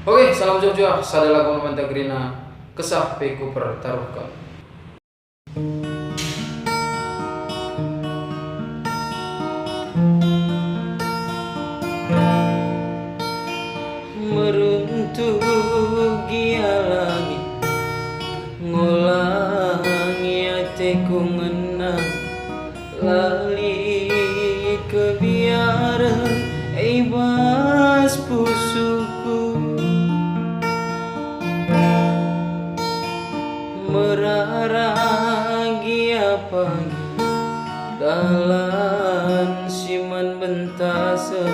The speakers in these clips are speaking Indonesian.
Oke, salam jauh-jauh. Sadala kono mantagrina kesah peku pertaruhkan. Meruntuh gia langit ngulangi atiku ngenang lali kebiaran ibas pusuku meraragi apa dalan siman bentase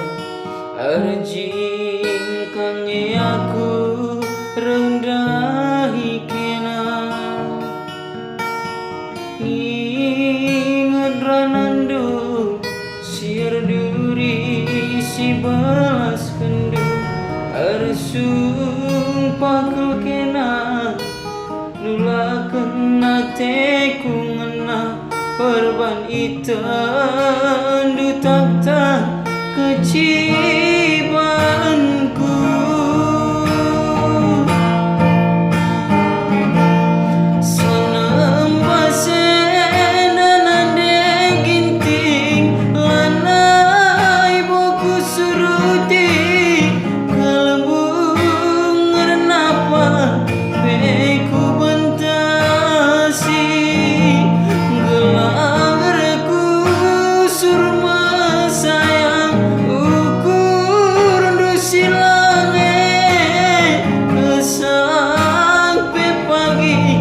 arjing kange aku rendahi kena nginget ranando siar duri si balas kendu arsung pakul kena nulaken ateku ngena perban itan dutak kecibanku senam basenan ande ginting lanai boku suruti kalembung napa beku bentasi gelarku surma sayang ukur silange sampai pagi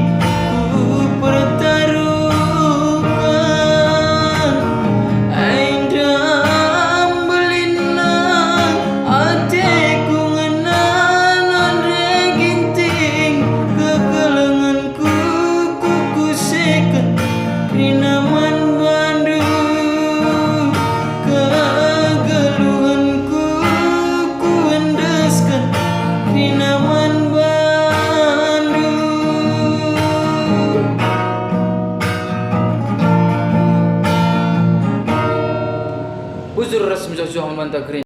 ku pertaruhkan aindam belinang ateku ngenan andre ginting kegelenganku kuku seket rinaman Bandung kegeluhanku ku endeskan rinaman Bandung Bujur resmi jauh-jauh mantagrin.